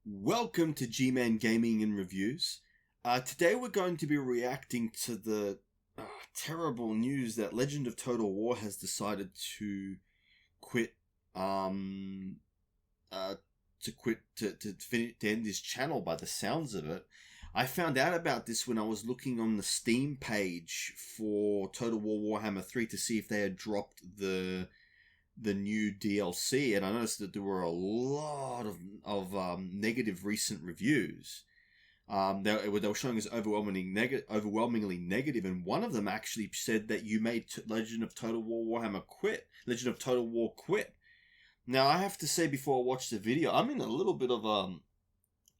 Welcome to G-Man Gaming and Reviews. Today we're going to be reacting to the terrible news that Legend of Total War has decided to quit, to end his channel by the sounds of it. I found out about this when I was looking on the Steam page for Total War Warhammer 3 to see if they had dropped the new DLC, and I noticed that there were a lot of negative recent reviews. They were showing us overwhelmingly negative, and one of them actually said that you made Legend of Total War Warhammer quit. Legend of Total War quit. Now, I have to say before I watch the video, I'm in a little bit of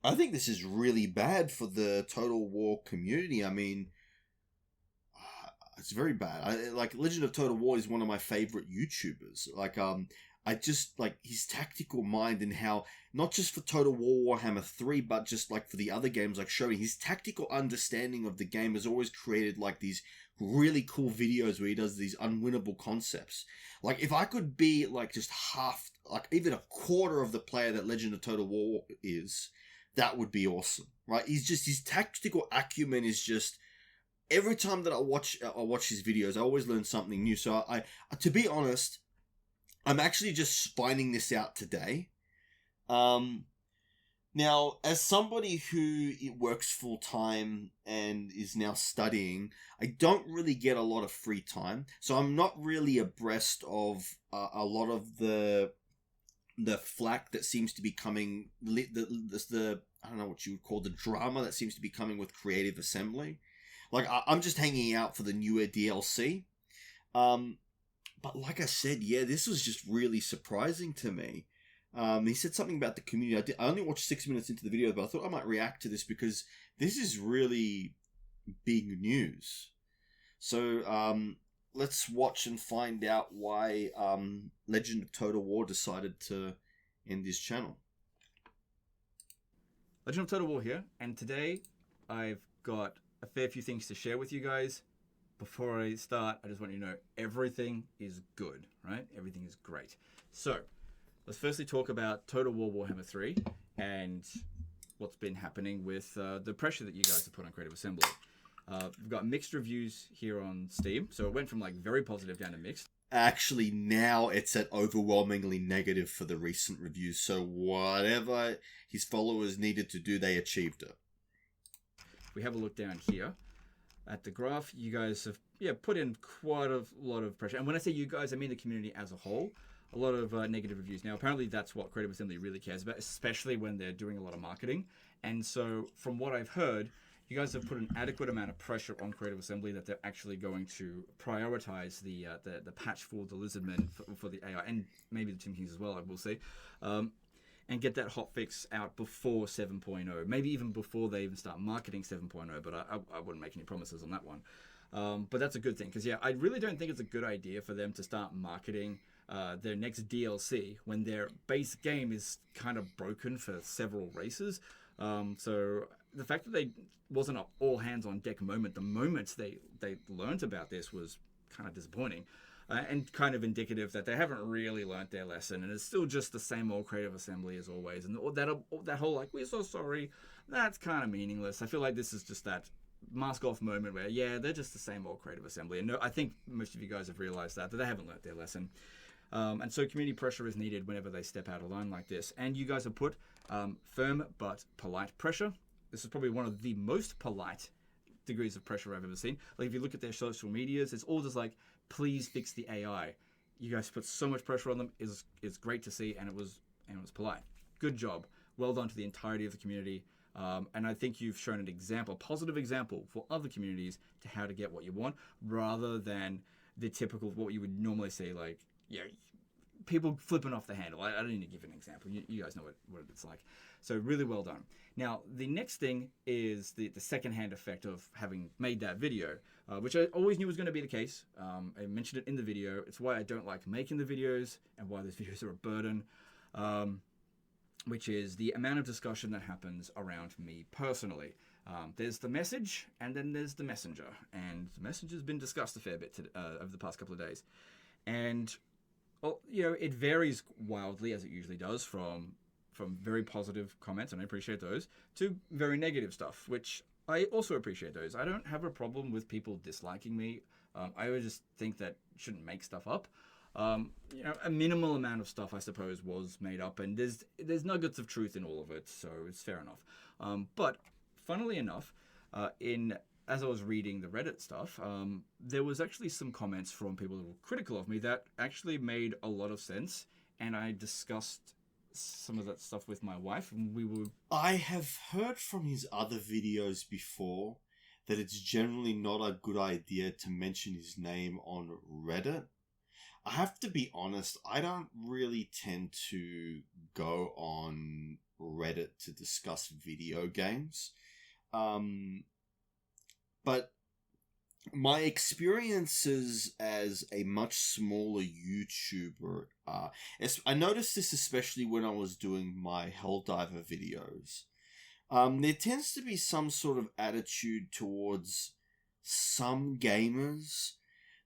I think this is really bad for the Total War community. I mean, it's very bad. Legend of Total War is one of my favorite YouTubers. I just like his tactical mind and how, not just for Total War Warhammer 3, but just like for the other games, like showing his tactical understanding of the game has always created like these really cool videos where he does these unwinnable concepts. Like if I could be like just half, like even a quarter of the player that Legend of Total War is, that would be awesome, right? His tactical acumen is just, every time that I watch his videos, I always learn something new. So to be honest, I'm actually just finding this out today. Now, as somebody who works full time and is now studying, I don't really get a lot of free time. So I'm not really abreast of a lot of the flack that seems to be coming, the I don't know what you would call the drama that seems to be coming with Creative Assembly. Like, I'm just hanging out for the newer DLC. But like I said, yeah, this was just really surprising to me. He said something about the community. I only watched 6 minutes into the video, but I thought I might react to this because this is really big news. So let's watch and find out why Legend of Total War decided to end his channel. Legend of Total War here, and today I've got a fair few things to share with you guys. Before I start, I just want you to know everything is good, right? Everything is great. So let's firstly talk about Total War Warhammer 3 and what's been happening with the pressure that you guys have put on Creative Assembly. We've got mixed reviews here on Steam, so it went from like very positive down to mixed. Actually, now it's at overwhelmingly negative for the recent reviews, so whatever his followers needed to do, they achieved it. We have a look down here at the graph. You guys have put in quite a lot of pressure, and when I say you guys, I mean the community as a whole. A lot of negative reviews. Now, apparently that's what Creative Assembly really cares about, especially when they're doing a lot of marketing. And so from what I've heard, you guys have put an adequate amount of pressure on Creative Assembly that they're actually going to prioritize the patch for the Lizardmen for the AI, and maybe the Tim Kings as well, I will say, and get that hotfix out before 7.0, maybe even before they even start marketing 7.0, but I wouldn't make any promises on that one. But that's a good thing, because I really don't think it's a good idea for them to start marketing their next DLC when their base game is kind of broken for several races. So the fact that they wasn't an all hands on deck moment the moment they learned about this was kind of disappointing. And kind of indicative that they haven't really learnt their lesson, and it's still just the same old Creative Assembly as always. And that whole like, we're so sorry, that's kind of meaningless. I feel like this is just that mask off moment where they're just the same old Creative Assembly. And no, I think most of you guys have realized that they haven't learnt their lesson. And so community pressure is needed whenever they step out of line like this. And you guys have put firm but polite pressure. This is probably one of the most polite degrees of pressure I've ever seen. Like if you look at their social medias, it's all just like, please fix the AI. You guys put so much pressure on them. It's great to see, and it was polite. Good job. Well done to the entirety of the community. And I think you've shown an example, a positive example for other communities to how to get what you want, rather than the typical what you would normally see, like people flipping off the handle. I don't need to give an example. You guys know what it's like. So really well done. Now, the next thing is the second-hand effect of having made that video, which I always knew was going to be the case. I mentioned it in the video. It's why I don't like making the videos and why these videos are a burden, which is the amount of discussion that happens around me personally. There's the message, and then there's the messenger. And the messenger's been discussed a fair bit over the past couple of days. And it varies wildly, as it usually does, from from very positive comments, and I appreciate those, to very negative stuff, which I also appreciate those. I don't have a problem with people disliking me. I would just think that you shouldn't make stuff up. You know, a minimal amount of stuff, I suppose, was made up, and there's nuggets of truth in all of it, so it's fair enough. But funnily enough, as I was reading the Reddit stuff, there was actually some comments from people who were critical of me that actually made a lot of sense, and I discussed some of that stuff with my wife, and I have heard from his other videos before that it's generally not a good idea to mention his name on Reddit. I have to be honest, I don't really tend to go on Reddit to discuss video games. But my experiences as a much smaller YouTuber, I noticed this especially when I was doing my Helldiver videos. There tends to be some sort of attitude towards some gamers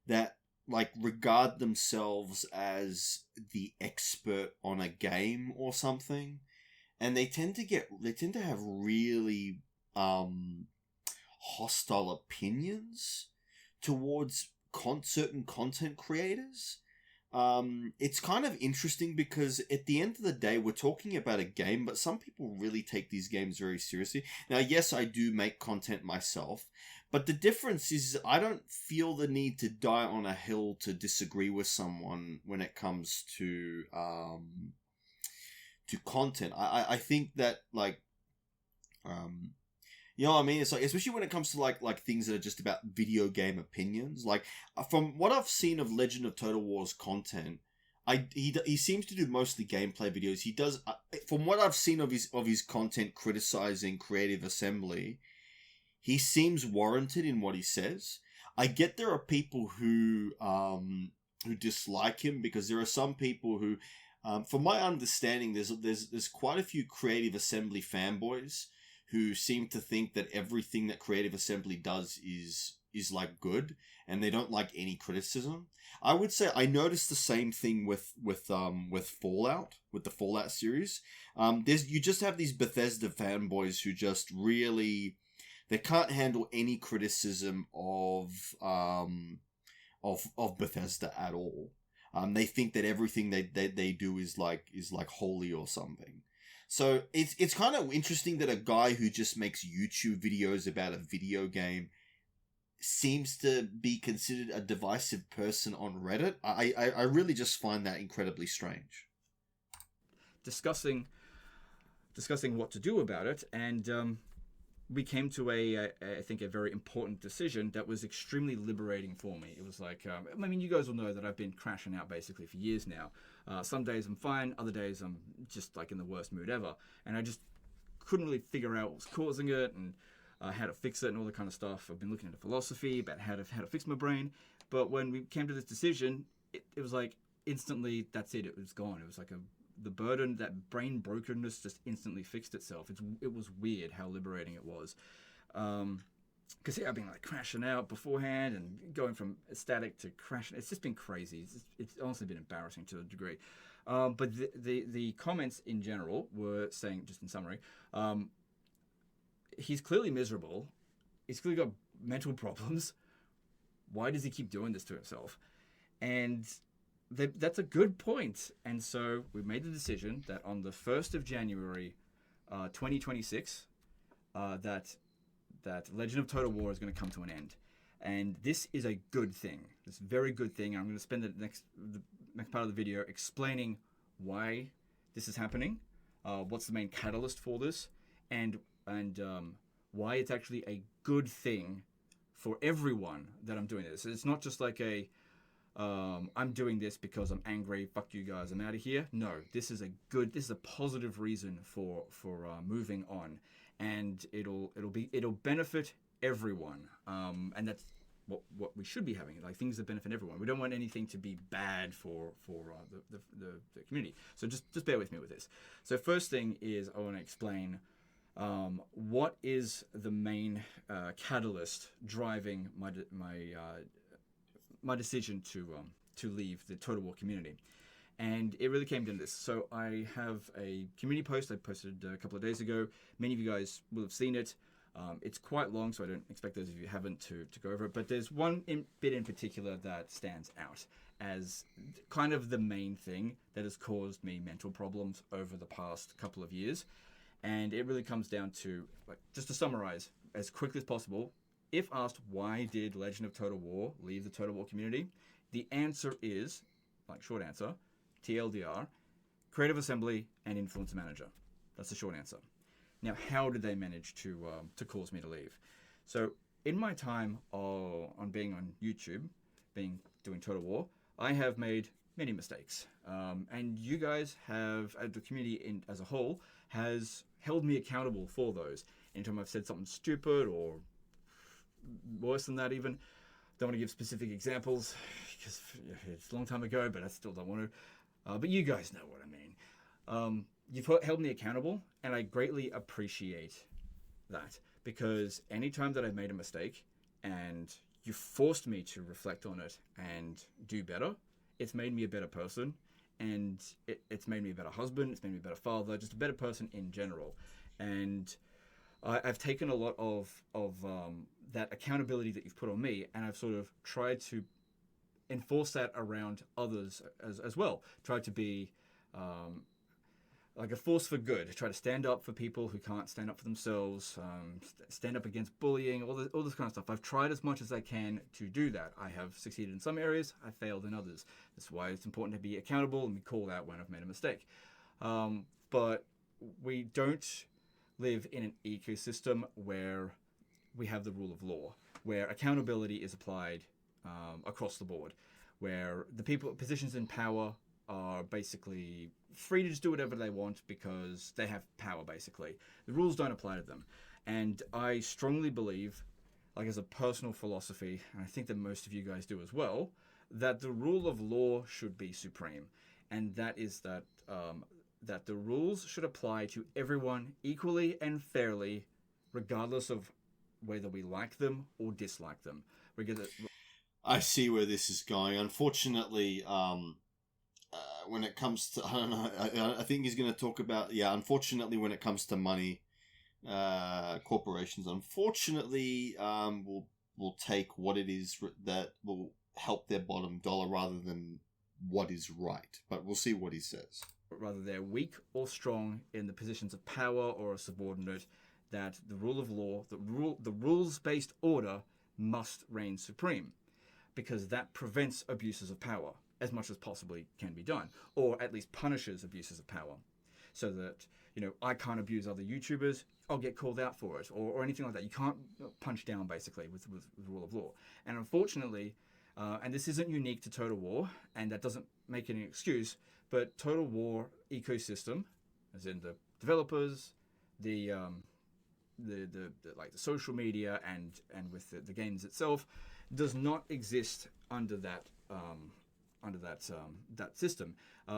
that like regard themselves as the expert on a game or something, and they tend to have really hostile opinions towards certain content creators. It's kind of interesting because at the end of the day, we're talking about a game, but some people really take these games very seriously. Now, yes, I do make content myself, but the difference is I don't feel the need to die on a hill to disagree with someone when it comes to content. I think that like you know what I mean? It's like, especially when it comes to like things that are just about video game opinions. Like from what I've seen of Legend of Total War's content, he seems to do mostly gameplay videos. He does, from what I've seen of his content criticizing Creative Assembly, he seems warranted in what he says. I get there are people who dislike him because there are some people who, from my understanding, there's quite a few Creative Assembly fanboys who seem to think that everything that Creative Assembly does is like good, and they don't like any criticism. I would say I noticed the same thing with Fallout, with the Fallout series. You just have these Bethesda fanboys who just really, they can't handle any criticism of Bethesda at all. They think that everything they do is like holy or something. So it's kind of interesting that a guy who just makes YouTube videos about a video game seems to be considered a divisive person on Reddit. I really just find that incredibly strange. Discussing what to do about it, and we came to I think a very important decision that was extremely liberating for me. It was like, I mean, you guys will know that I've been crashing out basically for years now. Some days I'm fine, other days I'm just like in the worst mood ever. And I just couldn't really figure out what was causing it and how to fix it and all that kind of stuff. I've been looking into philosophy about how to fix my brain. But when we came to this decision, it was like instantly, that's it. It was gone. It was like the burden, that brain brokenness just instantly fixed itself. It was weird how liberating it was. Because I've been like crashing out beforehand and going from static to crashing. It's just been crazy. It's honestly been embarrassing to a degree. But the comments in general were saying, just in summary, he's clearly miserable. He's clearly got mental problems. Why does he keep doing this to himself? And that's a good point. And so we made the decision that on the 1st of January, 2026, that Legend of Total War is going to come to an end. And this is a good thing. It's a very good thing. I'm going to spend the next part of the video explaining why this is happening, what's the main catalyst for this, and why it's actually a good thing for everyone that I'm doing this. It's not just like I'm doing this because I'm angry, fuck you guys, I'm out of here. No, this is a positive reason for moving on. And it'll benefit everyone, and that's what we should be having, like things that benefit everyone. We don't want anything to be bad for the community. So just bear with me with this. So first thing is I want to explain what is the main catalyst driving my decision to leave the Total War community. And it really came down to this. So I have a community post I posted a couple of days ago. Many of you guys will have seen it. It's quite long, so I don't expect those of you who haven't to go over it. But there's one bit in particular that stands out as kind of the main thing that has caused me mental problems over the past couple of years. And it really comes down to, like, just to summarize as quickly as possible, if asked why did Legend of Total War leave the Total War community, the answer is, like, short answer, TLDR, Creative Assembly and Influencer Manager. That's the short answer. Now, how did they manage to cause me to leave? So, in my time on being on YouTube, doing Total War, I have made many mistakes, and you guys have, the community as a whole, has held me accountable for those. Anytime I've said something stupid or worse than that, even, don't want to give specific examples because it's a long time ago, but I still don't want to. But you guys know what I mean. You've held me accountable, and I greatly appreciate that, because anytime that I've made a mistake and you forced me to reflect on it and do better, it's made me a better person, and it's made me a better husband, it's made me a better father, just a better person in general. And I've taken a lot of that accountability that you've put on me, and I've sort of tried to enforce that around others as well. Tried to be like a force for good. Try to stand up for people who can't stand up for themselves, stand up against bullying, all this kind of stuff. I've tried as much as I can to do that. I have succeeded in some areas, I failed in others. That's why it's important to be accountable and be called out when I've made a mistake. But we don't live in an ecosystem where we have the rule of law, where accountability is applied across the board, where the positions in power are basically free to just do whatever they want because they have power, basically. The rules don't apply to them. And I strongly believe, like as a personal philosophy, and I think that most of you guys do as well, that the rule of law should be supreme. And that is that the rules should apply to everyone equally and fairly, regardless of whether we like them or dislike them. I see where this is going. Unfortunately, when it comes to, I don't know, I think he's going to talk about, unfortunately, when it comes to money, corporations, unfortunately, will take what it is that will help their bottom dollar rather than what is right. But we'll see what he says. Whether they're weak or strong in the positions of power or a subordinate, that the rule of law, the rules-based order must reign supreme, because that prevents abuses of power as much as possibly can be done, or at least punishes abuses of power, so that, I can't abuse other YouTubers, I'll get called out for it, or anything like that. You can't punch down, basically, with the rule of law. And unfortunately, and this isn't unique to Total War, and that doesn't make any excuse, but Total War ecosystem, as in the developers, the social media and with the games itself, does not exist under that system.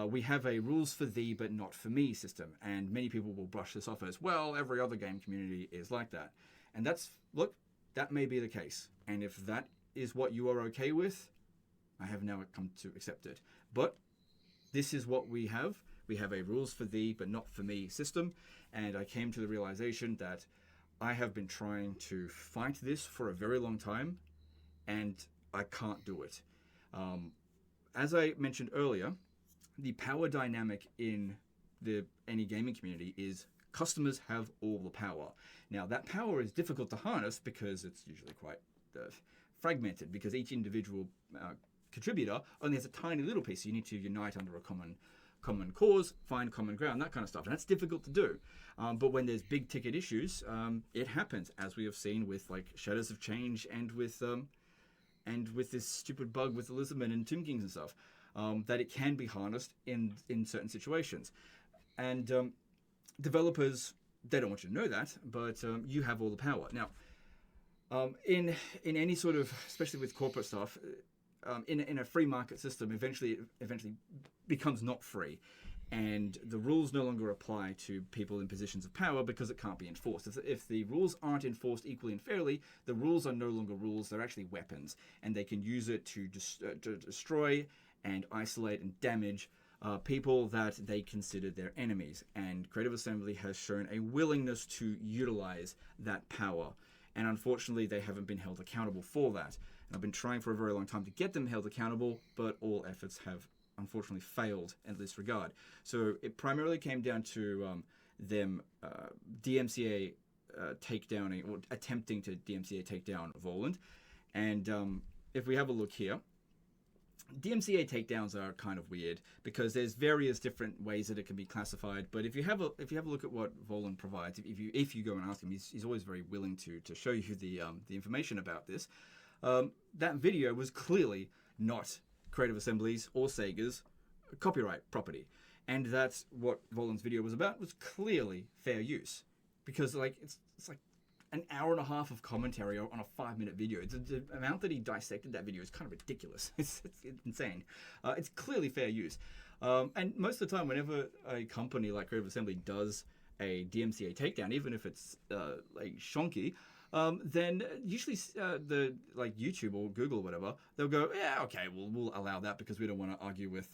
We have a rules for thee but not for me system, and many people will brush this off as, well, every other game community is like that. And that may be the case. And if that is what you are okay with, I have now come to accept it. But this is what we have. We have a rules for thee but not for me system, and I came to the realization that I have been trying to fight this for a very long time, and I can't do it. As I mentioned earlier, the power dynamic in any gaming community is customers have all the power. Now, that power is difficult to harness because it's usually quite fragmented, because each individual contributor only has a tiny little piece. So you need to unite under a common cause, find common ground, that kind of stuff. And that's difficult to do. But when there's big ticket issues, it happens, as we have seen with like Shadows of Change and with this stupid bug with Elizabeth and Tomb Kings and stuff, that it can be harnessed in certain situations. And developers, they don't want you to know that, but you have all the power. Now, in any sort of, especially with corporate stuff, in a free market system, eventually becomes not free, and the rules no longer apply to people in positions of power because it can't be enforced. If the rules aren't enforced equally and fairly, the rules are no longer rules, they're actually weapons, and they can use it to destroy and isolate and damage people that they considered their enemies. And Creative Assembly has shown a willingness to utilize that power. And unfortunately, they haven't been held accountable for that. And I've been trying for a very long time to get them held accountable, but all efforts have unfortunately failed in this regard. So it primarily came down to them DMCA takedowning, or attempting to DMCA take down Voland. And if we have a look here, DMCA takedowns are kind of weird because there's various different ways that it can be classified. But if you have a look at what Voland provides, if you go and ask him, he's always very willing to show you the information about this. That video was clearly not Creative Assembly's or Sega's copyright property, and that's what Voland's video was about. Was clearly fair use, because like it's like an hour and a half of commentary on a 5-minute video. The amount that he dissected that video is kind of ridiculous. It's insane. It's clearly fair use. And most of the time, whenever a company like Creative Assembly does a DMCA takedown, even if it's like shonky, then usually the like YouTube or Google or whatever, they'll go, yeah, okay, we'll allow that because we don't want to argue with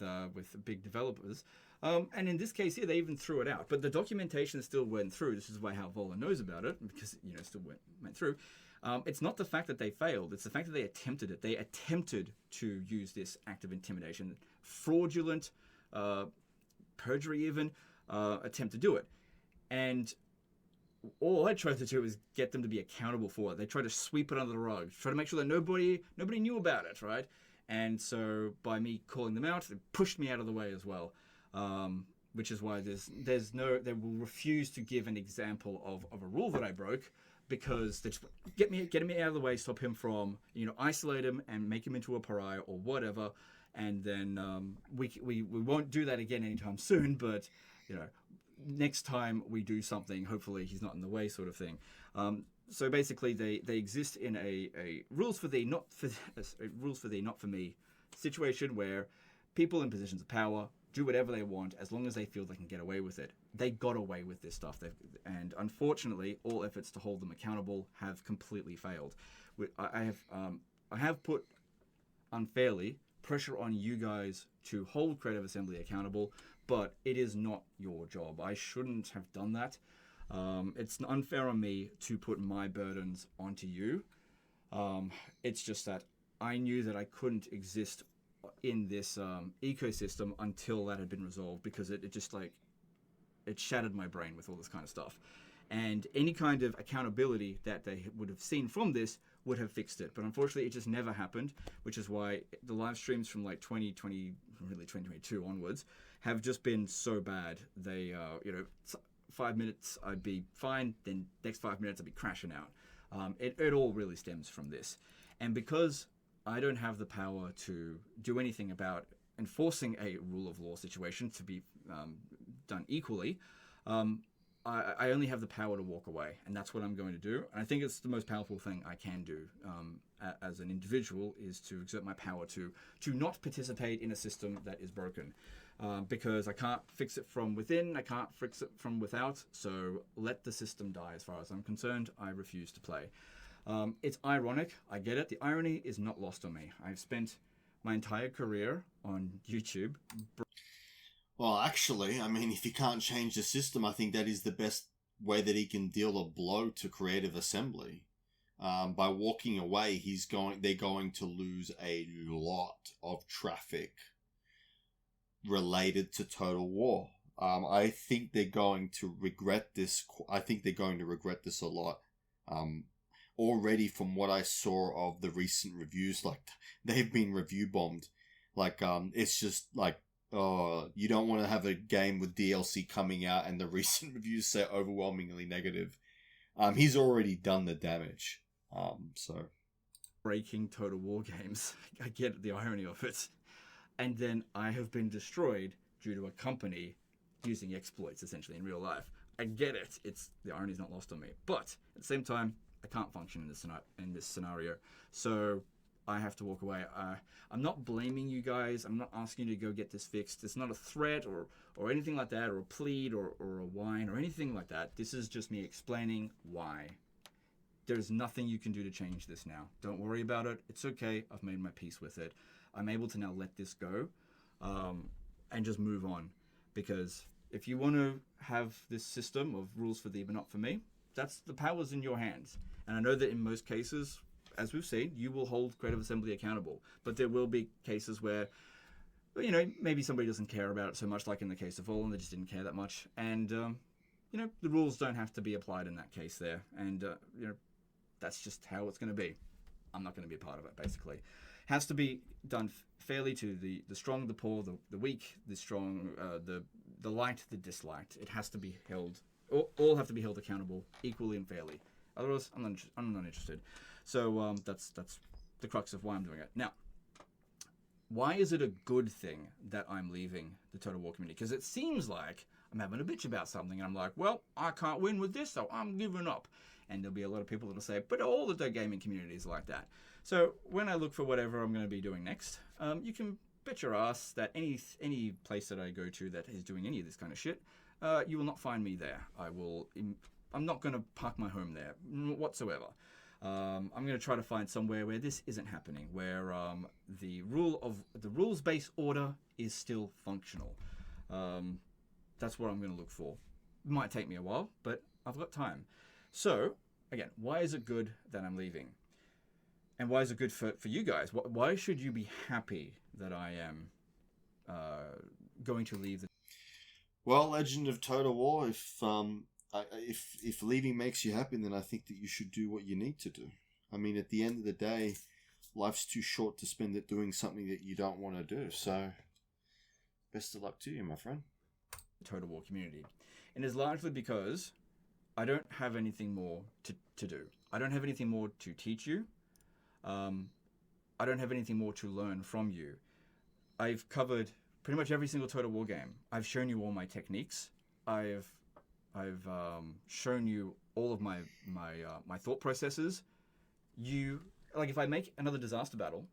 big developers. And in this case here, they even threw it out. But the documentation still went through. This is why how Voland knows about it, because still went through. It's not the fact that they failed. It's the fact that they attempted it. They attempted to use this act of intimidation, fraudulent, perjury even, attempt to do it. And all I tried to do is get them to be accountable for it. They tried to sweep it under the rug, try to make sure that nobody knew about it, right? And so by me calling them out, they pushed me out of the way as well. Which is why they will refuse to give an example of a rule that I broke, because they just get me out of the way, stop him from, isolate him and make him into a pariah or whatever. And then we won't do that again anytime soon, but next time we do something, hopefully he's not in the way, sort of thing. So basically they exist in a rules for thee, not for me situation where people in positions of power do whatever they want as long as they feel they can get away with it. They got away with this stuff, and unfortunately, all efforts to hold them accountable have completely failed. I have put unfairly pressure on you guys to hold Creative Assembly accountable, but it is not your job. I shouldn't have done that. It's unfair on me to put my burdens onto you. It's just that I knew that I couldn't exist in this ecosystem until that had been resolved, because it just it shattered my brain with all this kind of stuff. And any kind of accountability that they would have seen from this would have fixed it. But unfortunately, it just never happened, which is why the live streams from like 2020, really 2022 onwards, have just been so bad. They, 5 minutes I'd be fine, then next 5 minutes I'd be crashing out. It all really stems from this. And because I don't have the power to do anything about enforcing a rule of law situation to be done equally, I only have the power to walk away, and that's what I'm going to do. And I think it's the most powerful thing I can do as an individual, is to exert my power to not participate in a system that is broken, because I can't fix it from within, I can't fix it from without. So let the system die. As far as I'm concerned, I refuse to play. It's ironic, I get it. The irony is not lost on me. I've spent my entire career on YouTube. Well, actually, I mean, if he can't change the system, I think that is the best way that he can deal a blow to Creative Assembly. By walking away, they're going to lose a lot of traffic related to Total War. I think they're going to regret this. I think they're going to regret this a lot. Already from what I saw of the recent reviews, like they've been review bombed. Like, it's just like, oh, you don't want to have a game with DLC coming out and the recent reviews say overwhelmingly negative. He's already done the damage. So breaking Total War games. I get the irony of it. And then I have bthis destroyed due to a company using exploits essentially in real life. I get it. The irony's not lost on me. But at the same time, I can't function in this scenario. So I have to walk away. I'm not blaming you guys. I'm not asking you to go get this fixed. It's not a threat or anything like that, or a plead or a whine or anything like that. This is just me explaining why. There's nothing you can do to change this now. Don't worry about it. It's okay. I've made my peace with it. I'm able to now let this go. and just move on. Because if you want to have this system of rules for thee but not for me, that's the power's in your hands. And I know that in most cases, as we've seen, you will hold Creative Assembly accountable. But there will be cases where, you know, maybe somebody doesn't care about it so much, like in the case of Fallen, they just didn't care that much. And, you know, the rules don't have to be applied in that case there. And, you know, that's just how it's going to be. I'm not going to be a part of it, basically. Has to be done fairly to the strong, the poor, the weak, the strong, the light, the disliked. It has to be held, all have to be held accountable equally and fairly. Otherwise, I'm not interested. So that's the crux of why I'm doing it. Now, why is it a good thing that I'm leaving the Total War community? Because it seems like I'm having a bitch about something, and I'm like, well, I can't win with this, so I'm giving up. And there'll be a lot of people that'll say, but all the gaming community is like that. So when I look for whatever I'm going to be doing next, you can bet your ass that any place that I go to that is doing any of this kind of shit, you will not find me there. I'm not going to park my home there whatsoever. I'm going to try to find somewhere where this isn't happening, where the rules-based order is still functional. That's what I'm going to look for. It might take me a while, but I've got time. So, again, why is it good that I'm leaving? And why is it good for you guys? Why should you be happy that I am going to leave? Well, Legend of Total War, if leaving makes you happy, then I think that you should do what you need to do. I mean, at the end of the day, life's too short to spend it doing something that you don't want to do. So, best of luck to you, my friend. Total War community. And it's largely because I don't have anything more to do. I don't have anything more to teach you. I don't have anything more to learn from you. I've covered pretty much every single Total War game. I've shown you all my techniques. I've shown you all of my thought processes. If I make another disaster battle,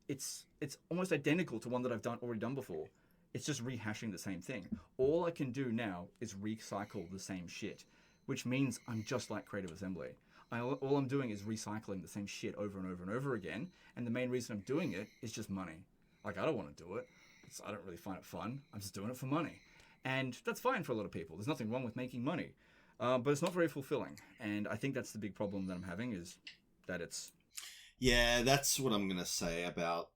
it's almost identical to one that I've already done before. It's just rehashing the same thing. All I can do now is recycle the same shit, which means I'm just like Creative Assembly. All I'm doing is recycling the same shit over and over and over again, and the main reason I'm doing it is just money. Like, I don't want to do it. I don't really find it fun. I'm just doing it for money. And that's fine for a lot of people. There's nothing wrong with making money. But it's not very fulfilling. And I think that's the big problem that I'm having, is that it's... Yeah, that's what I'm going to say about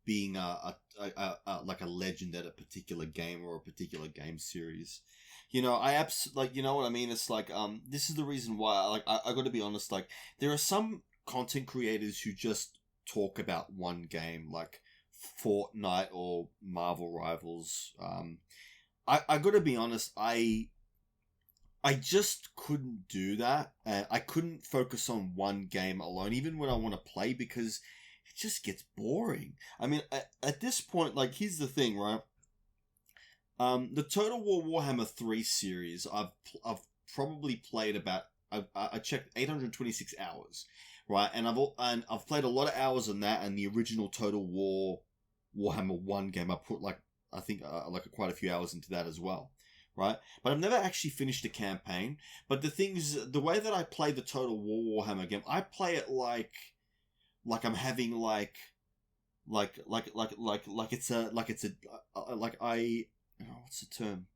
being like a legend at a particular game or a particular game series. You know, you know what I mean? It's like, this is the reason why, I got to be honest, like, there are some content creators who just talk about one game, like Fortnite or Marvel Rivals. I got to be honest, I just couldn't do that. I couldn't focus on one game alone, even when I want to play, because it just gets boring. I mean, at this point, like, here's the thing, right? The Total War Warhammer 3 series, I've probably played about, I checked 826 hours, right? And I've played a lot of hours on that, and the original Total War Warhammer 1 game, I put quite a few hours into that as well, right? But I've never actually finished a campaign. But the thing is, the way that I play the Total War Warhammer game, I play it like I'm having what's the term?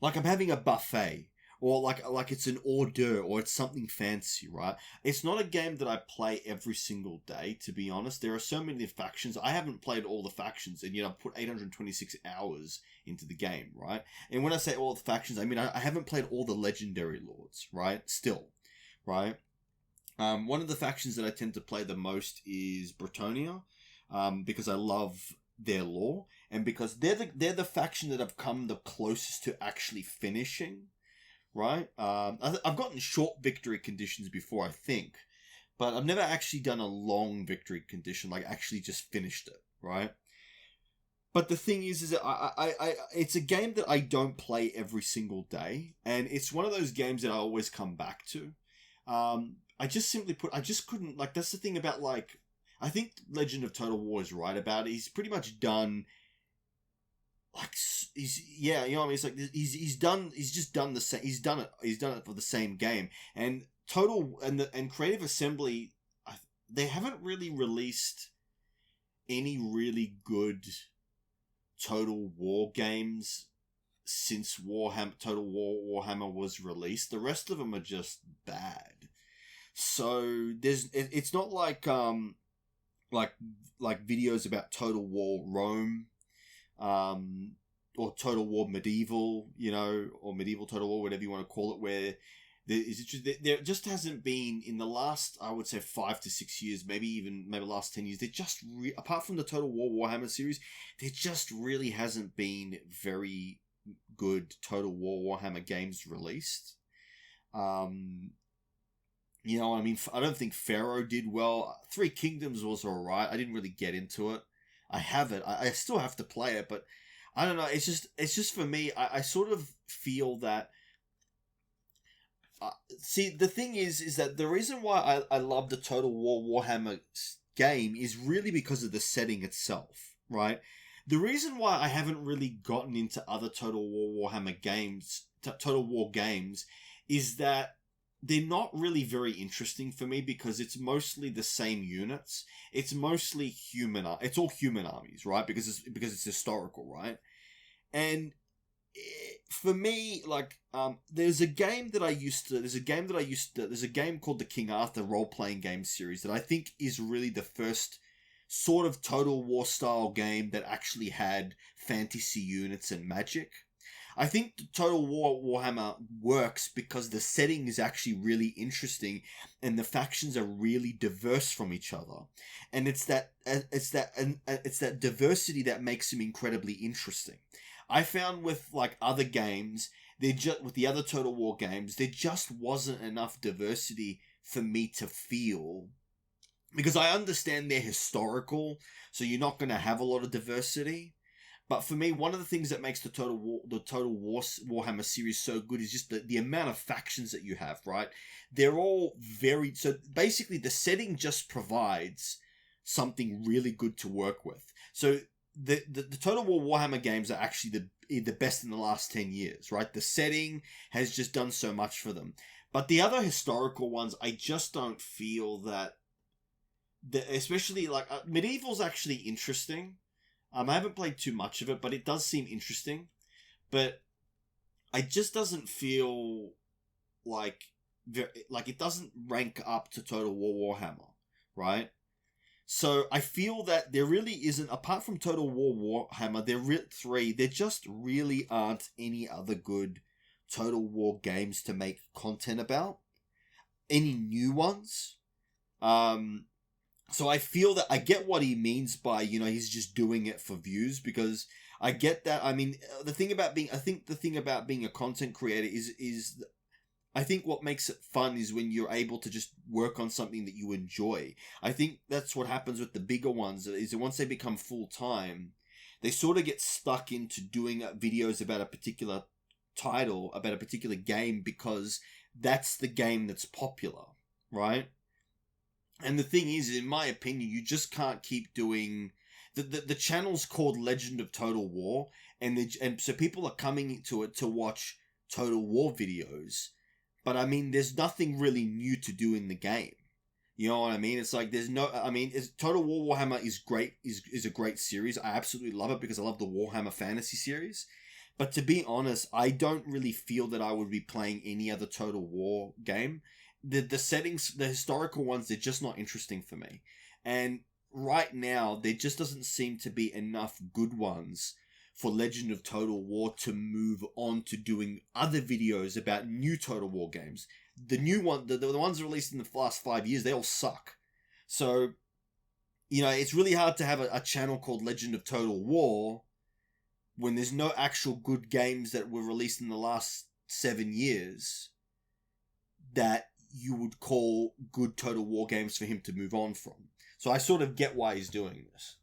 Like I'm having a buffet, or like it's an hors d'oeuvre, or it's something fancy, right? It's not a game that I play every single day, to be honest. There are so many factions. I haven't played all the factions, and yet I've put 826 hours into the game, right? And when I say all the factions, I mean I haven't played all the legendary lords, right? Still, right? One of the factions that I tend to play the most is Bretonia, because I love their lore, and because they're the faction that I've come the closest to actually finishing, right? I've gotten short victory conditions before, I think, but I've never actually done a long victory condition, like actually just finished it, right? But the thing is that I it's a game that I don't play every single day, and it's one of those games that I always come back to. I just couldn't, like, that's the thing about, like, I think Legend of Total War is right about it. He's pretty much done, like, you know what I mean? It's like, he's just done the same, he's done it for the same game. And and Creative Assembly, they haven't really released any really good Total War games since Total War Warhammer was released. The rest of them are just bad. So it's not like videos about Total War Rome, or Total War Medieval, or Medieval Total War, whatever you want to call it, where there just hasn't been, in the last, I would say, 5 to 6 years, maybe last 10 years, there just apart from the Total War Warhammer series, there just really hasn't been very good Total War Warhammer games released. I don't think Pharaoh did well. Three Kingdoms was alright. I didn't really get into it. I have it. I still have to play it, but I don't know. It's just for me, I sort of feel that. See, the thing is that the reason why I love the Total War Warhammer game is really because of the setting itself, right? The reason why I haven't really gotten into other Total War Warhammer games, Total War games, is that they're not really very interesting for me because it's mostly the same units. It's mostly it's all human armies, right? Because it's historical, right? And for me, there's a game called the King Arthur role-playing game series that I think is really the first sort of Total War style game that actually had fantasy units and magic. I think the Total War Warhammer works because the setting is actually really interesting and the factions are really diverse from each other. And it's that diversity that makes them incredibly interesting. I found with other games, with the other Total War games, there just wasn't enough diversity for me to feel. Because I understand they're historical, so you're not going to have a lot of diversity. But for me, one of the things that makes the Total War Warhammer series so good is just the amount of factions that you have, right? They're all very... So basically, the setting just provides something really good to work with. So the Total War Warhammer games are actually the best in the last 10 years, right? The setting has just done so much for them. But the other historical ones, I just don't feel that... especially, Medieval's actually interesting. I haven't played too much of it, but it does seem interesting. But it just doesn't feel like it doesn't rank up to Total War Warhammer, right? So I feel that there really isn't, apart from Total War Warhammer, there just really aren't any other good Total War games to make content about. Any new ones? So I feel that I get what he means by, he's just doing it for views, because I get that. I mean, the thing about being a content creator is I think what makes it fun is when you're able to just work on something that you enjoy. I think that's what happens with the bigger ones, is that once they become full-time, they sort of get stuck into doing videos about a particular title, about a particular game, because that's the game that's popular, right? And the thing is, in my opinion, you just can't keep doing... The channel's called Legend of Total War, and so people are coming to it to watch Total War videos. But, I mean, there's nothing really new to do in the game. You know what I mean? It's like there's no... I mean, Total War Warhammer is great, is a great series. I absolutely love it because I love the Warhammer Fantasy series. But to be honest, I don't really feel that I would be playing any other Total War game. The settings, the historical ones, they're just not interesting for me. And right now, there just doesn't seem to be enough good ones for Legend of Total War to move on to doing other videos about new Total War games. The new one, the ones released in the last 5 years, they all suck. So, it's really hard to have a channel called Legend of Total War when there's no actual good games that were released in the last 7 years that you would call good Total War games for him to move on from. So I sort of get why he's doing this.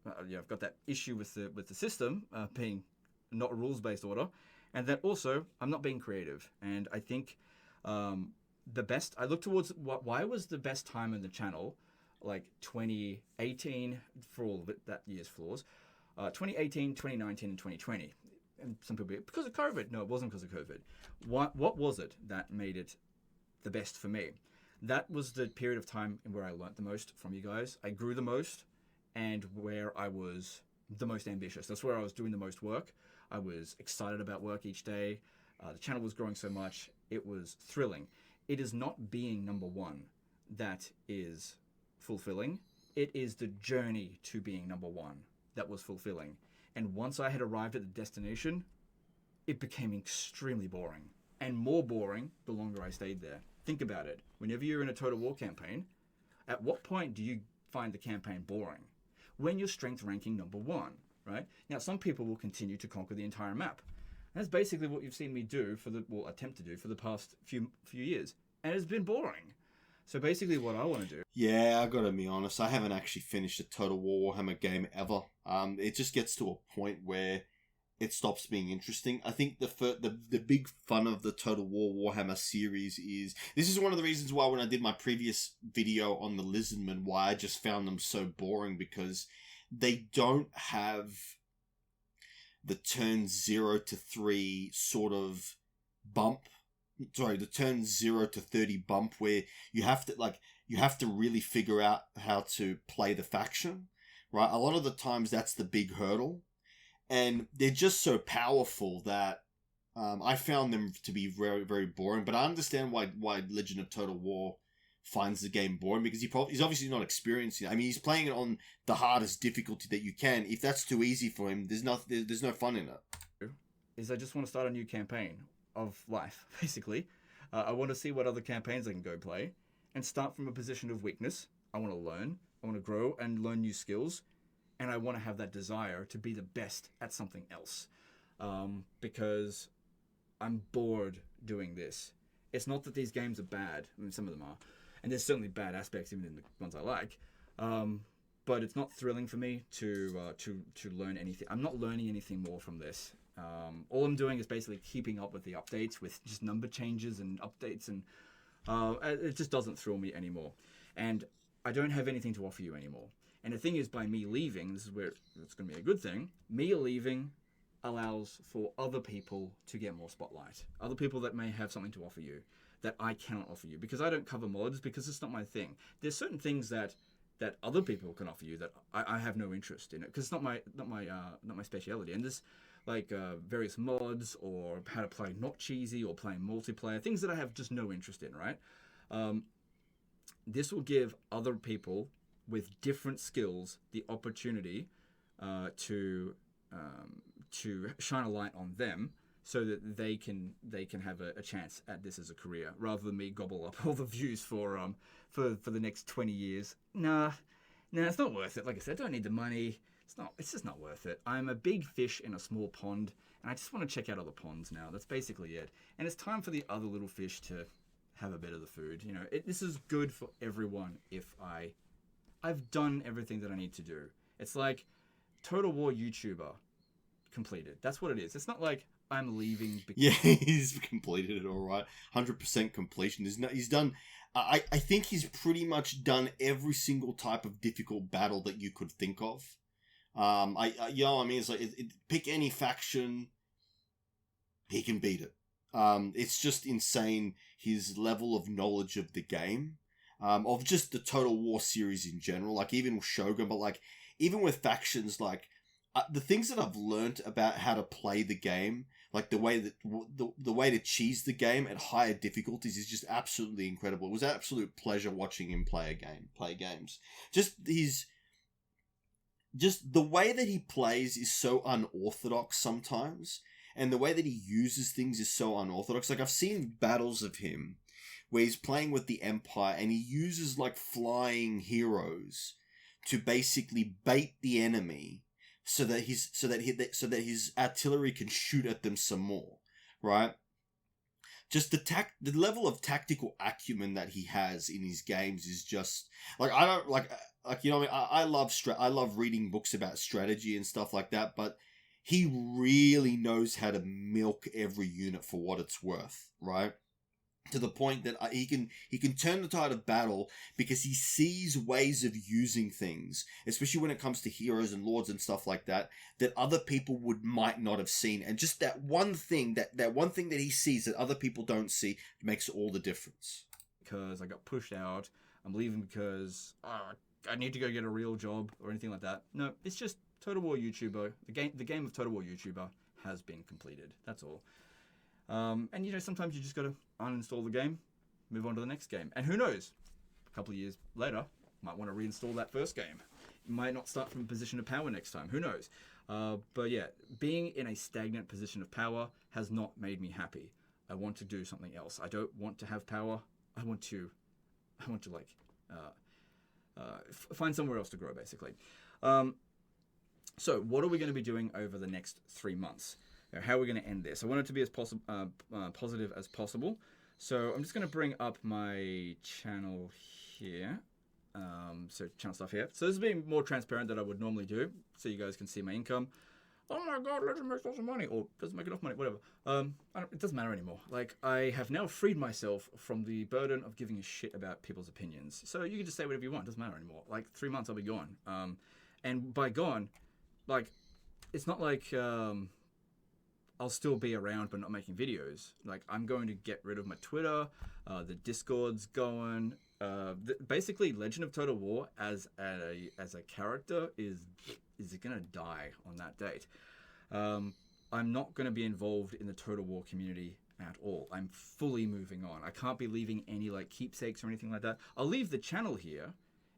I've got that issue with the system being not a rules-based order, and that also I'm not being creative. And I think the best, I look towards why was the best time in the channel, like 2018 for all of it, that year's flaws, 2018, 2019, and 2020. And some people, because of COVID. No, it wasn't because of COVID. What was it that made it the best for me? That was the period of time where I learnt the most from you guys. I grew the most, and where I was the most ambitious. That's where I was doing the most work. I was excited about work each day. The channel was growing so much. It was thrilling. It is not being number one that is fulfilling. It is the journey to being number one that was fulfilling. And once I had arrived at the destination, it became extremely boring. And more boring the longer I stayed there. Think about it. Whenever you're in a Total War campaign, at what point do you find the campaign boring? When you're strength ranking number one, right? Now, some people will continue to conquer the entire map. That's basically what you've seen me do attempt to do for the past few years. And it's been boring. So basically what I want to do... Yeah, I gotta be honest. I haven't actually finished a Total War Warhammer game ever. It just gets to a point where it stops being interesting. I think the big fun of the Total War Warhammer series is... This is one of the reasons why when I did my previous video on the Lizardmen, why I just found them so boring, because they don't have the turn 0 to 3 sort of bump. Sorry, the turn 0 to 30 bump where you have to really figure out how to play the faction, right? A lot of the times that's the big hurdle, and they're just so powerful that I found them to be very, very boring. But I understand why Legend of Total War finds the game boring, because he's obviously not experienced it. I mean, he's playing it on the hardest difficulty that you can. If that's too easy for him, there's no fun in it. Is I just want to start a new campaign of life, basically. I want to see what other campaigns I can go play and start from a position of weakness. I want to learn, I want to grow and learn new skills, and I want to have that desire to be the best at something else, because I'm bored doing this. It's not that these games are bad. I mean, some of them are, and there's certainly bad aspects even in the ones I like, but it's not thrilling for me to learn anything. I'm not learning anything more from this. All I'm doing is basically keeping up with the updates, with just number changes and updates, and it just doesn't thrill me anymore. And I don't have anything to offer you anymore. And the thing is, by me leaving, this is where it's going to be a good thing, me leaving allows for other people to get more spotlight. Other people that may have something to offer you that I cannot offer you, because I don't cover mods, because it's not my thing. There's certain things that other people can offer you that I have no interest in it, because it's not my speciality. And this, like various mods or how to play not cheesy or playing multiplayer, things that I have just no interest in, right? This will give other people with different skills the opportunity to shine a light on them, so that they can have a chance at this as a career, rather than me gobble up all the views for the next 20 years. Nah, it's not worth it. Like I said, I don't need the money. It's just not worth it. I'm a big fish in a small pond, and I just want to check out other ponds now. That's basically it. And it's time for the other little fish to have a bit of the food. You know, this is good for everyone if I've done everything that I need to do. It's like Total War YouTuber completed. That's what it is. It's not like I'm leaving because... Yeah, he's completed it all right. 100% completion. He's done... I think he's pretty much done every single type of difficult battle that you could think of. It's like, pick any faction, he can beat it. It's just insane, his level of knowledge of the game, of just the Total War series in general, like even with Shogun, but like even with factions, like the things that I've learned about how to play the game, like the way to cheese the game at higher difficulties is just absolutely incredible. It was an absolute pleasure watching him play games. Just the way that he plays is so unorthodox sometimes, and the way that he uses things is so unorthodox. Like, I've seen battles of him where he's playing with the Empire and he uses like flying heroes to basically bait the enemy so that his artillery can shoot at them some more, right? Just the level of tactical acumen that he has in his games is just like, I don't like you know, I love reading books about strategy and stuff like that, but he really knows how to milk every unit for what it's worth, right? To the point that he can turn the tide of battle because he sees ways of using things, especially when it comes to heroes and lords and stuff like that, that other people might not have seen. And just that one thing that he sees that other people don't see makes all the difference. Because I got pushed out. I'm leaving because I need to go get a real job or anything like that. No, it's just Total War YouTuber. The game of Total War YouTuber has been completed. That's all. And you know, sometimes you just got to uninstall the game, move on to the next game. And who knows? A couple of years later, might want to reinstall that first game. You might not start from a position of power next time. Who knows? But yeah, being in a stagnant position of power has not made me happy. I want to do something else. I don't want to have power. I want to like find somewhere else to grow, basically. So what are we going to be doing over the next 3 months? How are we going to end this? I want it to be as positive as possible. So I'm just going to bring up my channel here. So channel stuff here. So this is being more transparent than I would normally do, so you guys can see my income. Oh my god, Legend makes lots of money, or doesn't make enough money, whatever. It doesn't matter anymore. Like, I have now freed myself from the burden of giving a shit about people's opinions. So you can just say whatever you want, it doesn't matter anymore. Like, 3 months I'll be gone. And by gone, like, it's not like I'll still be around but not making videos. Like, I'm going to get rid of my Twitter, the Discord's going. Basically, Legend of Total War as a character is gonna die on that date. I'm not gonna be involved in the Total War community at all. I'm fully moving on. I can't be leaving any like keepsakes or anything like that. I'll leave the channel here,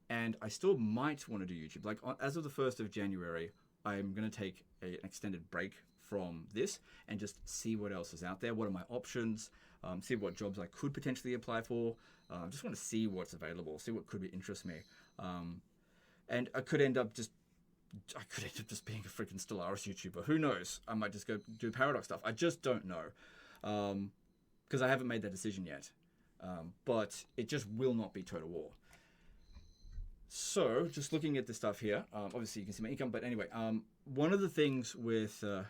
and I still might want to do YouTube. Like as of the 1st of January, I'm gonna take an extended break from this and just see what else is out there. What are my options? See what jobs I could potentially apply for. Just want to see what's available, see what could interest me. And I could end up just being a freaking Stellaris YouTuber. Who knows? I might just go do Paradox stuff. I just don't know. Because I haven't made that decision yet. But it just will not be Total War. So, just looking at the stuff here, obviously you can see my income, but anyway, one of the things with the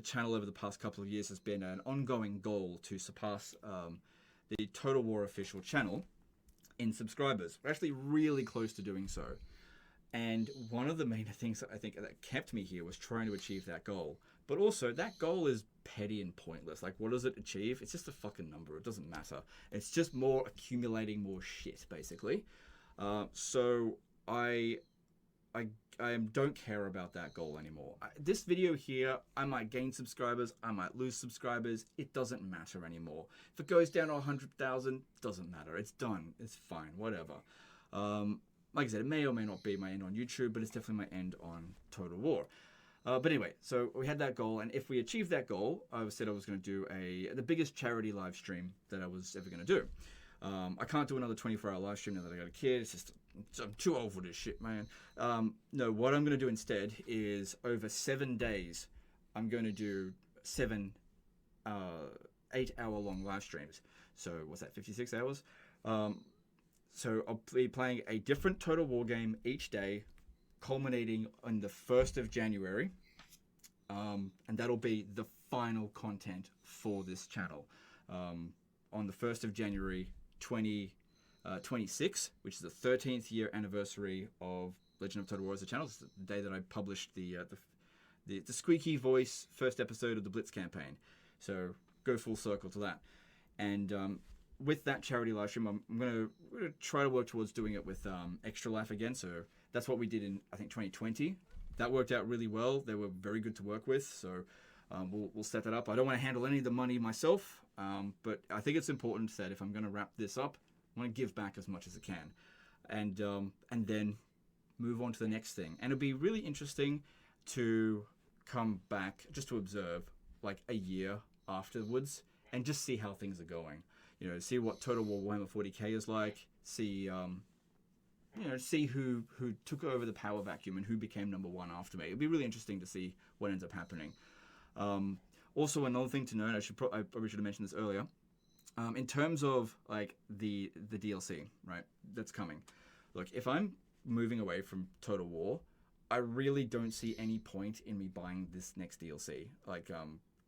channel over the past couple of years has been an ongoing goal to surpass the Total War official channel in subscribers. We're actually really close to doing so. And one of the main things that I think that kept me here was trying to achieve that goal. But also, that goal is petty and pointless. Like, what does it achieve? It's just a fucking number. It doesn't matter. It's just more accumulating more shit, basically. So I don't care about that goal anymore. This video here, I might gain subscribers, I might lose subscribers. It doesn't matter anymore. If it goes down to 100,000, doesn't matter. It's done. It's fine. Whatever. Like I said, it may or may not be my end on YouTube, but it's definitely my end on Total War. But anyway, so we had that goal, and if we achieve that goal, I said I was going to do the biggest charity live stream that I was ever going to do. I can't do another 24-hour live stream now that I got a kid. It's just, I'm too old for this shit, man. No, what I'm going to do instead is over 7 days, I'm going to do 7 8-hour-long live streams. So what's that, 56 hours? So I'll be playing a different Total War game each day, culminating on the 1st of January. And that'll be the final content for this channel. On the 1st of January 2026, which is the 13th year anniversary of Legend of Total War as a channel. It's the day that I published the squeaky voice first episode of the Blitz campaign. So go full circle to that. And with that charity live stream, I'm gonna try to work towards doing it with Extra Life again. So that's what we did in, I think, 2020. That worked out really well. They were very good to work with. So we'll set that up. I don't want to handle any of the money myself, but I think it's important that if I'm going to wrap this up, I want to give back as much as I can, and then move on to the next thing. And it'll be really interesting to come back just to observe like a year afterwards and just see how things are going. You know, see what Total War Warhammer 40k is like. See, see who took over the power vacuum and who became number one after me. It'd be really interesting to see what ends up happening. Also, another thing to note, I probably should have mentioned this earlier. In terms of like the DLC, right, that's coming. Look, if I'm moving away from Total War, I really don't see any point in me buying this next DLC, like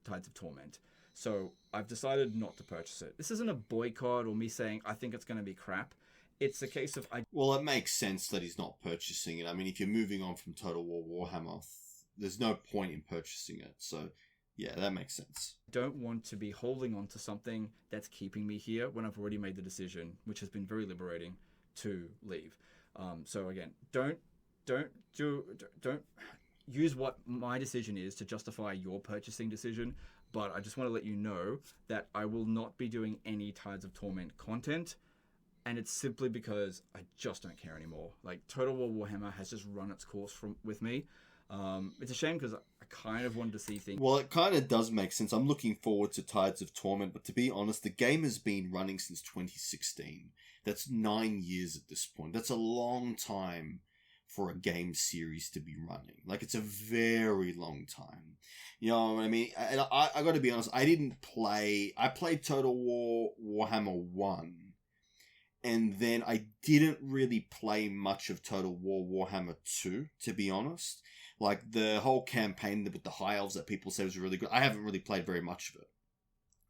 Tides of Torment. So I've decided not to purchase it. This isn't a boycott or me saying I think it's going to be crap. It's a case of Well, it makes sense that he's not purchasing it. I mean, if you're moving on from Total War Warhammer, there's no point in purchasing it. So, yeah, that makes sense. I don't want to be holding on to something that's keeping me here when I've already made the decision, which has been very liberating, to leave. So again, don't use what my decision is to justify your purchasing decision. But I just want to let you know that I will not be doing any Tides of Torment content. And it's simply because I just don't care anymore. Like, Total War Warhammer has just run its course with me. It's a shame because I kind of wanted to see things. Well, it kind of does make sense. I'm looking forward to Tides of Torment, but to be honest, the game has been running since 2016. That's 9 years at this point. That's a long time for a game series to be running. Like, it's a very long time. You know what I mean? And I got to be honest, I played Total War Warhammer 1, and then I didn't really play much of Total War Warhammer 2, to be honest. Like, the whole campaign with the High Elves that people say was really good, I haven't really played very much of it.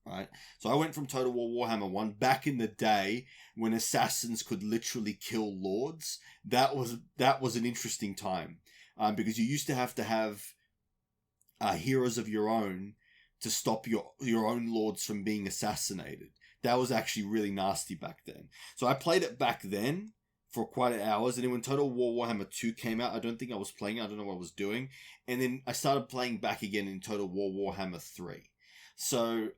Right? So I went from Total War Warhammer 1 back in the day when assassins could literally kill lords. That was an interesting time. Because you used to have heroes of your own to stop your own lords from being assassinated. That was actually really nasty back then. So I played it back then for quite hours, and then when Total War Warhammer 2 came out, I don't think I was playing it, I don't know what I was doing, and then I started playing back again in Total War Warhammer 3. So,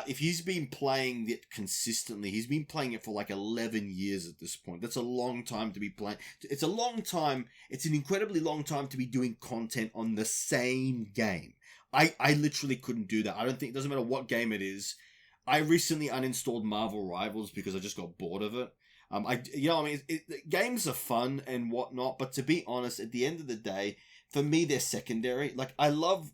if he's been playing it consistently, he's been playing it for like 11 years at this point. That's a long time to be playing. It's a long time. It's an incredibly long time to be doing content on the same game. I literally couldn't do that. I don't think, it doesn't matter what game it is. I recently uninstalled Marvel Rivals because I just got bored of it. Games are fun and whatnot, but to be honest, at the end of the day, for me, they're secondary. Like, I love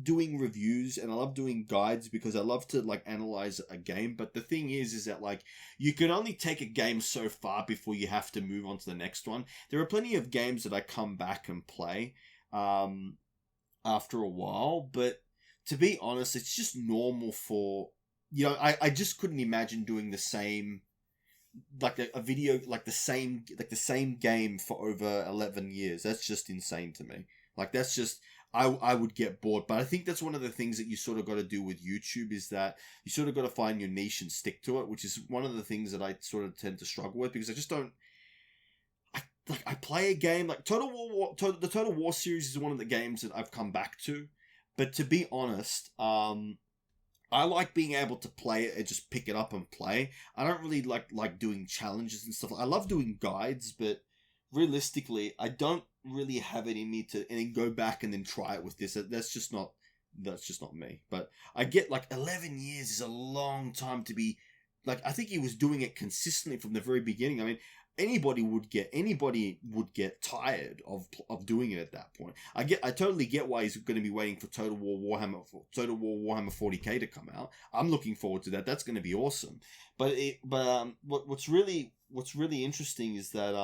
doing reviews and I love doing guides because I love to, like, analyze a game. But the thing is that, like, you can only take a game so far before you have to move on to the next one. There are plenty of games that I come back and play after a while. But to be honest, it's just normal for, I just couldn't imagine doing the same, like a video, like the same game for over 11 years. That's just insane to me. Like, that's just, I would get bored. But I think that's one of the things that you sort of got to do with YouTube, is that you sort of got to find your niche and stick to it, which is one of the things that I sort of tend to struggle with, because I just don't, I play a game like the Total War series is one of the games that I've come back to. But to be honest, I like being able to play it and just pick it up and play. I don't really like doing challenges and stuff. I love doing guides, but realistically, I don't really have it in me to and then go back and then try it with this. That's just not me. But I get, like, 11 years is a long time to be, like, I think he was doing it consistently from the very beginning. I mean, anybody would get tired of doing it at that point. I totally get why he's going to be waiting for Total War Warhammer 40K to come out. I'm looking forward to that. That's going to be awesome. But what's really interesting is that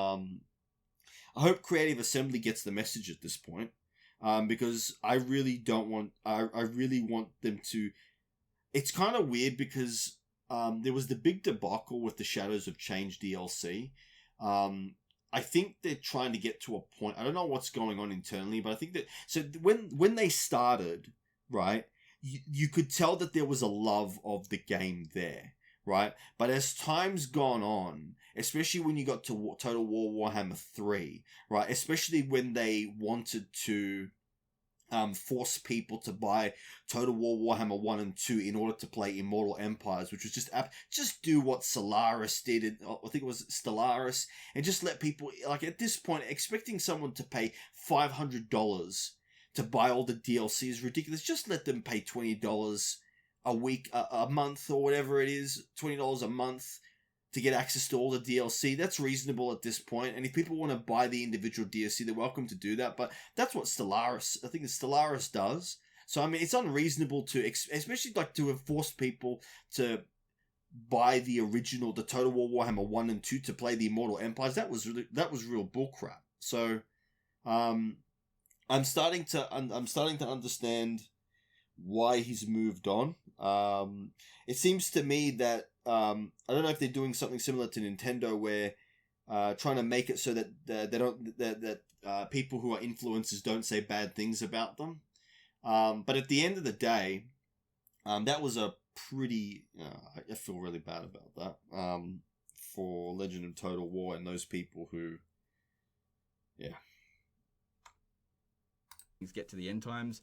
I hope Creative Assembly gets the message at this point, because I really want them to. It's kind of weird because there was the big debacle with the Shadows of Change DLC. I think they're trying to get to a point. I don't know what's going on internally, but I think that, so when they started, right, you could tell that there was a love of the game there, right? But as time's gone on, especially when you got to Total War Warhammer 3, right, especially when they wanted to force people to buy Total War Warhammer 1 and 2 in order to play Immortal Empires, which was just do what Stellaris did. I think it was Stellaris, and just let people, like, at this point, expecting someone to pay $500 to buy all the DLC is ridiculous. Just let them pay $20 a week, a month, or whatever it is, $20 a month to get access to all the DLC. That's reasonable at this point. And if people want to buy the individual DLC, they're welcome to do that. But that's what Stellaris does. So, I mean, it's unreasonable to, especially like to have forced people to buy the Total War Warhammer 1 and 2 to play the Immortal Empires. That was real bullcrap. So, I'm starting to understand why he's moved on. It seems to me that I don't know if they're doing something similar to Nintendo, where trying to make it so that they don't that people who are influencers don't say bad things about them. But at the end of the day, that was a pretty. I feel really bad about that. for Legend of Total War and those people who, yeah. Things get to the end times,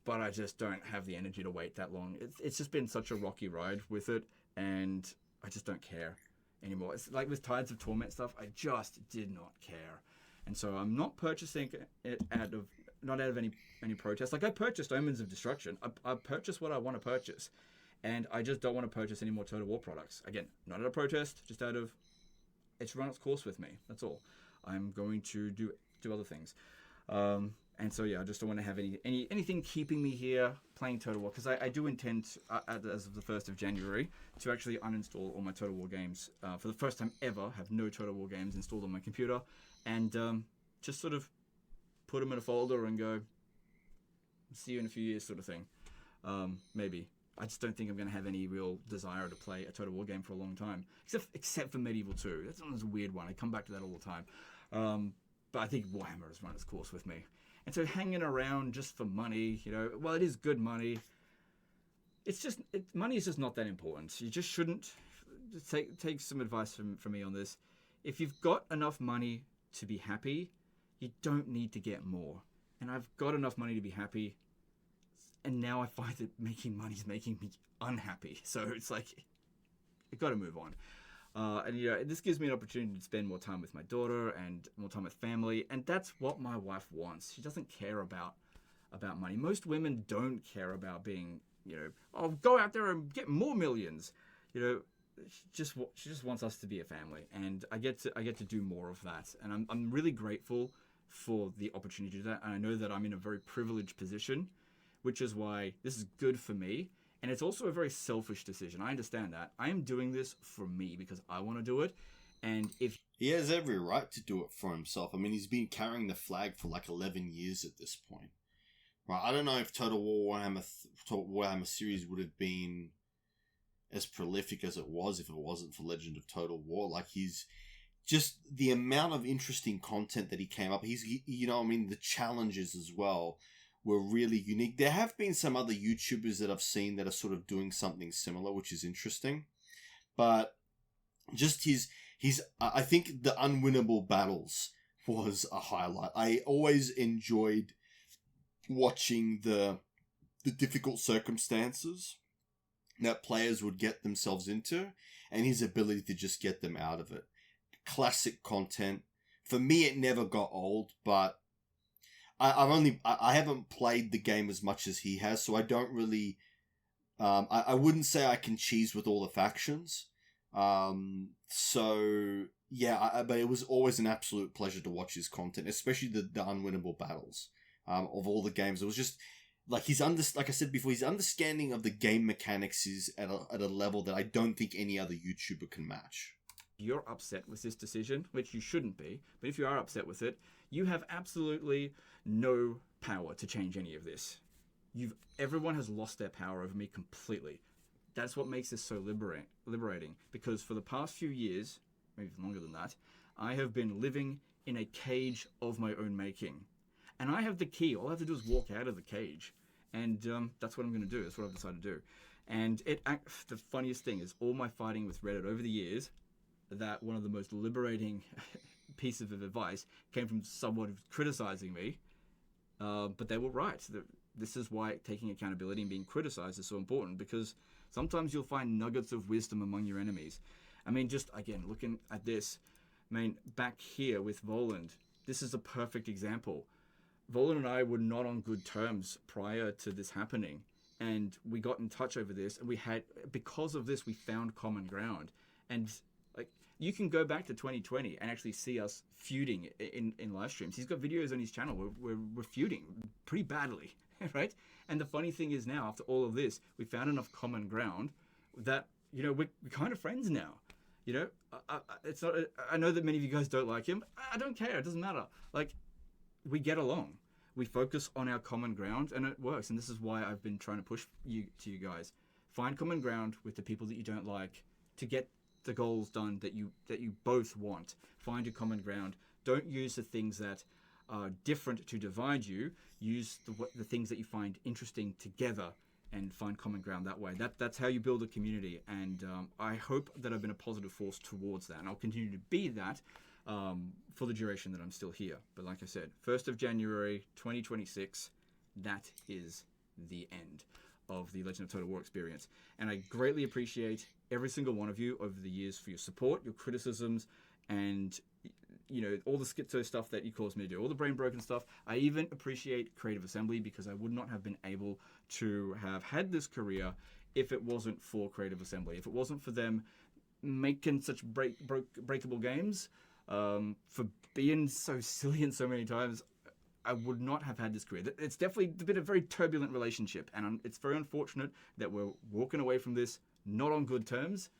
but I just don't have the energy to wait that long. It's just been such a rocky ride with it, and I just don't care anymore. It's like with Tides of Torment stuff, I just did not care. And so I'm not purchasing it out of any protest. Like I purchased Omens of Destruction. I purchased what I want to purchase. And I just don't want to purchase any more Total War products. Again, not out of protest, just out of it's run its course with me. That's all. I'm going to do other things. And so yeah, I just don't want to have anything keeping me here playing Total War, because I do intend as of the 1st of January to actually uninstall all my Total War games for the first time ever. Have no Total War games installed on my computer, and just sort of put them in a folder and go see you in a few years sort of thing. Maybe. I just don't think I'm going to have any real desire to play a Total War game for a long time, except for Medieval 2. That's one of those weird one. I come back to that all the time. But I think Warhammer has run its course with me. And so hanging around just for money, well, it is good money. Money is just not that important. You just shouldn't take some advice from me on this. If you've got enough money to be happy, you don't need to get more. And I've got enough money to be happy. And now I find that making money is making me unhappy. So it's like, I've got to move on. And this gives me an opportunity to spend more time with my daughter and more time with family. And that's what my wife wants. She doesn't care about money. Most women don't care about being, oh, go out there and get more millions. She just wants us to be a family. And I get to do more of that. And I'm really grateful for the opportunity to do that. And I know that I'm in a very privileged position, which is why this is good for me. And it's also a very selfish decision. I understand that. I am doing this for me because I want to do it. And if he has every right to do it for himself. I mean, he's been carrying the flag for like 11 years at this point. Right? I don't know if Total War Warhammer series would have been as prolific as it was if it wasn't for Legend of Total War. Like, he's just the amount of interesting content that he came up. The challenges as well were really unique. There have been some other YouTubers that I've seen that are sort of doing something similar, which is interesting. But just I think the unwinnable battles was a highlight. I always enjoyed watching the difficult circumstances that players would get themselves into and his ability to just get them out of it. Classic content. For me, it never got old, but I haven't played the game as much as he has, so I don't really. I wouldn't say I can cheese with all the factions. So yeah, but it was always an absolute pleasure to watch his content, especially the unwinnable battles of all the games. It was just like like I said before, his understanding of the game mechanics is at a level that I don't think any other YouTuber can match. You're upset with this decision, which you shouldn't be, but if you are upset with it, you have absolutely no power to change any of this. Everyone has lost their power over me completely. That's what makes this so liberating, because for the past few years, maybe longer than that, I have been living in a cage of my own making. And I have the key. All I have to do is walk out of the cage. And that's what I'm going to do. That's what I've decided to do. And the funniest thing is all my fighting with Reddit over the years, that one of the most liberating pieces of advice came from someone who's criticizing me. But they were right. This is why taking accountability and being criticized is so important, because sometimes you'll find nuggets of wisdom among your enemies. I mean, just again, looking at this, back here with Voland, this is a perfect example. Voland and I were not on good terms prior to this happening. And we got in touch over this, and because of this, we found common ground. And you can go back to 2020 and actually see us feuding in live streams. He's got videos on his channel where we're feuding pretty badly, right? And the funny thing is now, after all of this, we found enough common ground that, we're kind of friends now. It's not. I know that many of you guys don't like him. I don't care. It doesn't matter. We get along. We focus on our common ground, and it works. And this is why I've been trying to push you guys. Find common ground with the people that you don't like to get the goals done that you both want. Find your common ground. Don't use the things that are different to divide you. Use the things that you find interesting together and find common ground that way. That's how you build a community, and I hope that I've been a positive force towards that, and I'll continue to be that for the duration that I'm still here. But like I said, 1st of January 2026, that is the end of the Legend of Total War experience. And I greatly appreciate every single one of you over the years for your support, your criticisms, and all the schizo stuff that you caused me to do, all the brain broken stuff. I even appreciate Creative Assembly, because I would not have been able to have had this career if it wasn't for Creative Assembly, if it wasn't for them making such breakable games, for being so silly and so many times. I would not have had this career. It's definitely been a very turbulent relationship, and it's very unfortunate that we're walking away from this not on good terms,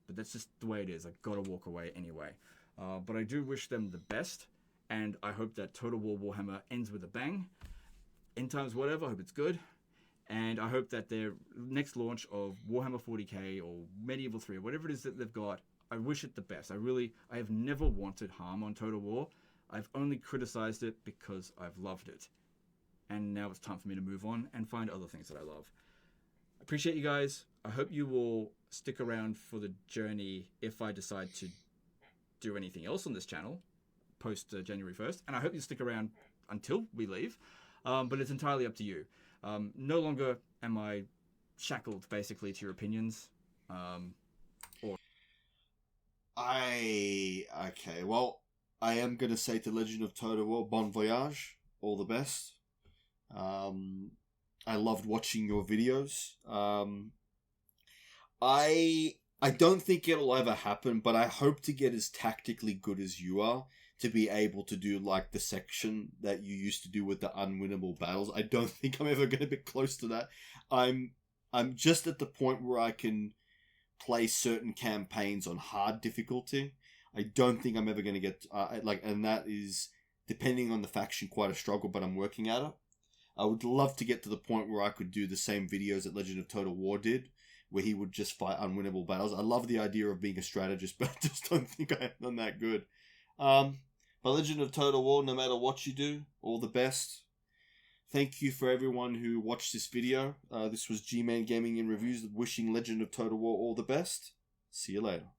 but that's just the way it is. I've got to walk away anyway. But I do wish them the best, and I hope that Total War Warhammer ends with a bang. End times whatever, I hope it's good. And I hope that their next launch of Warhammer 40k or Medieval 3 or whatever it is that they've got, I wish it the best. I have never wanted harm on Total War. I've only criticized it because I've loved it. And now it's time for me to move on and find other things that I love. I appreciate you guys. I hope you will stick around for the journey if I decide to do anything else on this channel post January 1st. And I hope you stick around until we leave. But it's entirely up to you. No longer am I shackled basically to your opinions. Okay, well, I am going to say to Legend of Total War, bon voyage, all the best. I loved watching your videos. I don't think it'll ever happen, but I hope to get as tactically good as you are to be able to do like the section that you used to do with the unwinnable battles. I don't think I'm ever going to be close to that. I'm just at the point where I can play certain campaigns on hard difficulty. I don't think I'm ever going to get and that is, depending on the faction, quite a struggle, but I'm working at it. I would love to get to the point where I could do the same videos that Legend of Total War did, where he would just fight unwinnable battles. I love the idea of being a strategist, but I just don't think I'm that good. But Legend of Total War, no matter what you do, all the best. Thank you for everyone who watched this video. This was G-Man Gaming in Reviews, wishing Legend of Total War all the best. See you later.